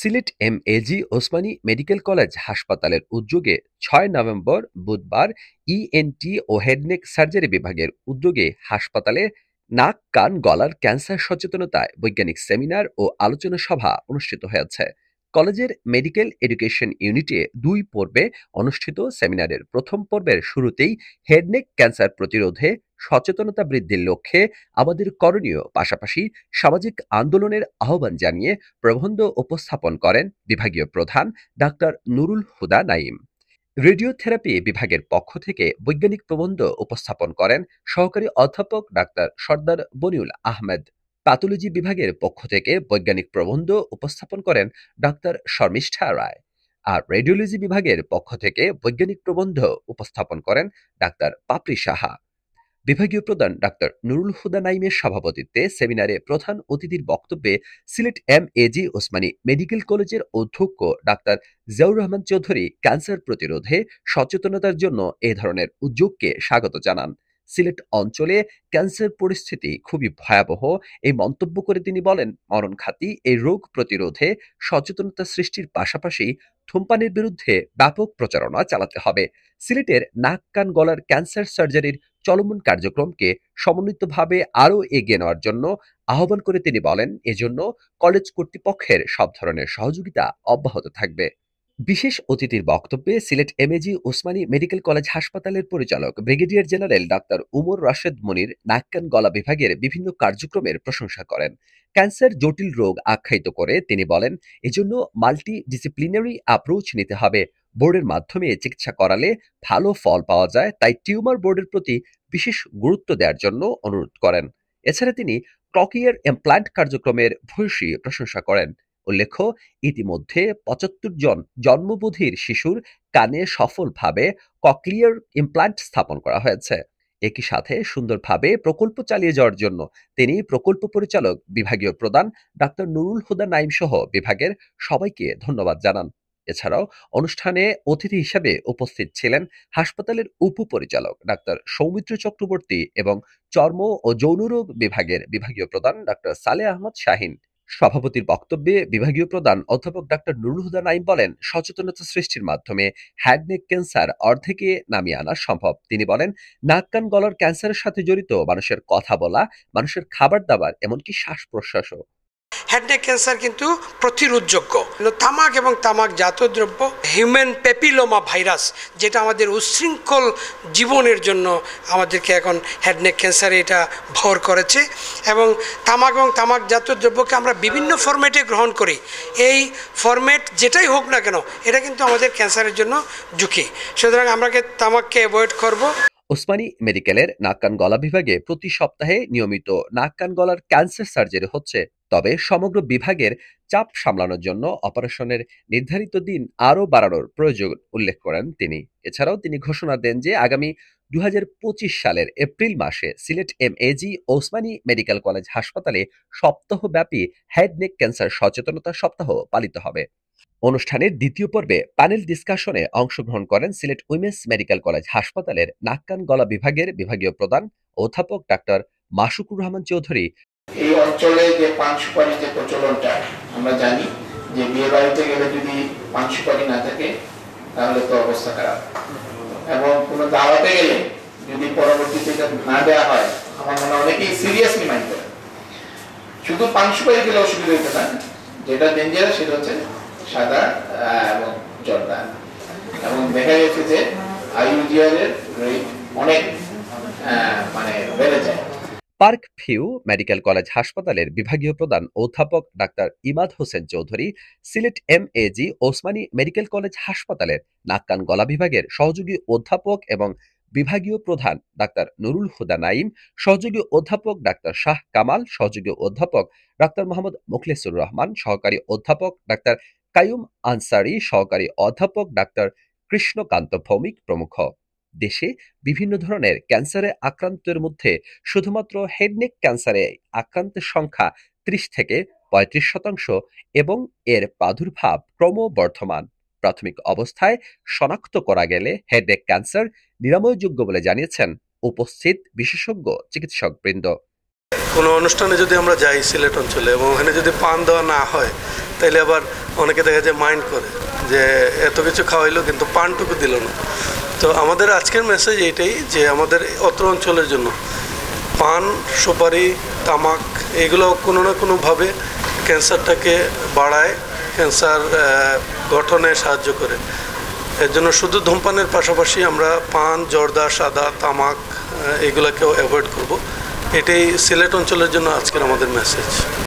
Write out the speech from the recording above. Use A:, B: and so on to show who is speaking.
A: Sylhet MAG Osmani medical college হাসপাতালের উদ্যোগে ৬ November বুধবার ইএনটি ও হেডনেক সার্জারি বিভাগের উদ্যোগে হাসপাতালে নাক কান গলার ক্যান্সার সচেতনতায় বৈজ্ঞানিক সেমিনার ও আলোচনা সভা অনুষ্ঠিত হয়েছে। কলেজের মেডিকেল এডুকেশন ইউনিটে ২ পর্বে অনুষ্ঠিত সেমিনারের প্রথম পর্বের শুরুতেই হেডনেক ক্যান্সার প্রতিরোধে সচেতনতা বৃদ্ধির লক্ষ্যে আমাদের করণীয় পাশাপাশি সামাজিক আন্দোলনের আহ্বান জানিয়ে প্রবন্ধ উপস্থাপন করেন বিভাগীয় প্রধান ডাক্তার নুরুল হুদা নাইম। রেডিওথেরাপি বিভাগের পক্ষ থেকে বৈজ্ঞানিক প্রবন্ধ উপস্থাপন করেন সহকারী অধ্যাপক ডাক্তার সর্দার বনিউল আহমেদ। প্যাথোলজি বিভাগের পক্ষ থেকে বৈজ্ঞানিক প্রবন্ধ উপস্থাপন করেন ডাক্তার শর্মিষ্ঠা রায়। আর রেডিওলজি বিভাগের পক্ষ থেকে বৈজ্ঞানিক প্রবন্ধ উপস্থাপন করেন ডাক্তার পাপড়ি সাহা। বিভাগীয় প্রধান ডাক্তার নুরুল হুদা নাইমের সভাপতিত্বে সেমিনারে প্রধান অতিথির বক্তব্যে সিলেট এমএজি ওসমানী মেডিকেল কলেজের অধ্যক্ষ ডাক্তার জিয়াউর রহমান চৌধুরী ক্যান্সার প্রতিরোধে সচেতনতার জন্য এ ধরনের উদ্যোগকে স্বাগত জানান। সিলেট অঞ্চলে ক্যান্সার পরিস্থিতি খুবই ভয়াবহ এই মন্তব্য করে তিনি বলেন, মরণঘাতী এই রোগ প্রতিরোধে সচেতনতা সৃষ্টির পাশাপাশি ধূমপানের বিরুদ্ধে ব্যাপক প্রচারণা চালাতে হবে। সিলেটের নাক কান গলার ক্যান্সার সার্জারির চলমান কার্যক্রমকে সমন্বিতভাবে আরও এগিয়ে নেওয়ার জন্য আহ্বান করে তিনি বলেন, এজন্য কলেজ কর্তৃপক্ষের সব ধরনের সহযোগিতা অব্যাহত থাকবে। বিশেষ অতিথির বক্তব্যে Sylhet MAG Osmani medical college হাসপাতালের পরিচালক brigadier general doctor Umar Rashed Monir নাক কান গলা বিভাগের বিভিন্ন কার্যক্রমের প্রশংসা করেন। ক্যান্সার জটিল রোগ আখ্যায়িত করে তিনি বলেন, এজন্য মাল্টি ডিসিপ্লিনারি অ্যাপ্রোচ নিতে হবে। বোর্ডের মাধ্যমে চিকিৎসা করালে ভালো ফল পাওয়া যায়, তাই টিউমার বোর্ডের প্রতি বিশেষ গুরুত্ব দেওয়ার জন্য অনুরোধ করেন। এছাড়া তিনি কক্লিয়ার ইমপ্ল্যান্ট কার্যক্রমের ভূয়সী প্রশংসা করেন। উল্লেখ্য, ইতিমধ্যে ৭৫ জন জন্মবধির শিশুর কানে সফলভাবে কক্লিয়ার ইমপ্ল্যান্ট স্থাপন করা হয়েছে। একই সাথে সুন্দরভাবে প্রকল্প চালিয়ে যাওয়ার জন্য তিনি প্রকল্প পরিচালক বিভাগীয় প্রধান ডাক্তার নুরুল হুদা নাইম সহ বিভাগের সবাইকে ধন্যবাদ জানান। এছাড়াও অনুষ্ঠানে অতিথি হিসেবে উপস্থিত ছিলেন হাসপাতালের উপপরিচালক ডাক্তার সৌমিত্র চক্রবর্তী এবং চর্ম ও যৌনরোগ বিভাগের বিভাগীয় প্রধান ডাক্তার সালেহ আহমদ শাহিন। সভাপতির বক্তব্যে বিভাগীয় প্রধান অধ্যাপক ডাক্তার নুরুল হুদা নাইম বলেন, সচেতনতা সৃষ্টির মাধ্যমে হেড নেক ক্যান্সার অর্ধেকে নামিয়ে আনা সম্ভব। তিনি বলেন, নাক কান গলার ক্যান্সারের সাথে জড়িত মানুষের কথা বলা, মানুষের খাবার দাবার, এমনকি শ্বাস প্রশ্বাসও।
B: হেড নেক ক্যান্সার কিন্তু প্রতিরোধযোগ্য। তামাক এবং তামাকজাত দ্রব্য, হিউম্যান প্যাপিলোমা ভাইরাস, যেটা আমাদের উচ্ছৃঙ্খল জীবনের জন্য আমাদেরকে এখন হেড নেক ক্যান্সারে এটা ভর করেছে। এবং তামাক এবং তামাকজাত দ্রব্যকে আমরা বিভিন্ন ফরম্যাটে গ্রহণ করি। এই ফরম্যাট যেটাই হোক না কেন, এটা কিন্তু আমাদের ক্যান্সারের জন্য ঝুঁকি। সুতরাং আমরা তামাককে অ্যাভয়েড করব।
A: ওসমানী মেডিকেলের নাক কান গলা বিভাগে প্রতি সপ্তাহে নিয়মিত নাক কান গলার ক্যান্সার সার্জারি হচ্ছে। তবে সমগ্র বিভাগের চাপ সামলানোর জন্য অপারেশনের নির্ধারিত দিন আরও বাড়ানোর প্রয়োজন উল্লেখ করেন তিনি। এছাড়াও তিনি ঘোষণা দেন যে আগামী ২০২৫ সালের এপ্রিল মাসে Sylhet MAG Osmani medical college হাসপাতালে সপ্তাহব্যাপী হেড নেক ক্যান্সার সচেতনতা সপ্তাহ পালিত হবে। অনুষ্ঠানের দ্বিতীয় পর্বে প্যানেল ডিসকাশনে অংশগ্রহণ করেন সিলেট উইমেন্স মেডিকেল কলেজ হাসপাতালের নাক কান গলা বিভাগের বিভাগীয় প্রধান অধ্যাপক ডাক্তার মাসুকুর রহমান চৌধুরী।
C: এই অঞ্চলে যে পান সুপারি যে প্রচলনটা আমরা জানি যে বিয়ে বাড়িতে গেলে যদি পান সুপারি না থাকে তাহলে তো অবস্থা খারাপ, এবং কোনো দাওয়াতে গেলে যদি পরবর্তীতে এটা না দেওয়া হয়, আমার মনে হয় অনেকেই সিরিয়াসলি মাইন্ড করে। শুধু পান সুপারি গেলে অসুবিধা হইতে না, যেটা ডেঞ্জারাস সেটা হচ্ছে সাদা এবং জর্দা। এবং দেখা গেছে যে আইইউডিআর এর রেট অনেক বেড়ে যায়।
A: পার্ক ভিউ মেডিকেল কলেজ হাসপাতালের বিভাগীয় প্রধান অধ্যাপক doctor Imad Hossain Chowdhury, Sylhet MAG Osmani medical college হাসপাতালের নাক কান গলা বিভাগের সহযোগী অধ্যাপক এবং বিভাগীয় প্রধান ডাক্তার নুরুল হুদা নাইম, সহযোগী অধ্যাপক ডাক্তার শাহ কামাল, সহযোগী অধ্যাপক ডাক্তার মোহাম্মদ মুখলেসুর রহমান, সহকারী অধ্যাপক ডাক্তার কায়ুম আনসারি, সহকারী অধ্যাপক ডাক্তার কৃষ্ণকান্ত ভৌমিক প্রমুখ। দেশে বিভিন্ন ধরনের ক্যান্সারে আক্রান্তের মধ্যে শুধুমাত্র হেড নেক ক্যান্সারে আক্রান্তের সংখ্যা ৩০ থেকে ৩৫% এবং এর প্রাদুর্ভাব ক্রমবর্ধমান। প্রাথমিক অবস্থায় শনাক্ত করা গেলে হেড নেক ক্যান্সার নিরাময়যোগ্য বলে জানিয়েছেন উপস্থিত বিশেষজ্ঞ চিকিৎসকবৃন্দ।
D: কোনো অনুষ্ঠানে যদি আমরা যাই সিলেট অঞ্চলে এবং ওখানে যদি পান দেওয়া না হয়, তাইলে আবার অনেকে দেখা যায় মাইন্ড করে যে এত কিছু খাওয়াইলো কিন্তু পানটুকু দিল না। তো আমাদের আজকের মেসেজ এইটাই যে আমাদের অত্র অঞ্চলের জন্য পান, সুপারি, তামাক এগুলো কোনো না কোনোভাবে ক্যান্সারটাকে বাড়ায়, ক্যান্সার গঠনে সাহায্য করে। এর জন্য শুধু ধূমপানের পাশাপাশি আমরা পান, জর্দা, সাদা, তামাক এগুলোকেও অ্যাভয়েড করব। এটাই সিলেট অঞ্চলের জন্য আজকের আমাদের মেসেজ।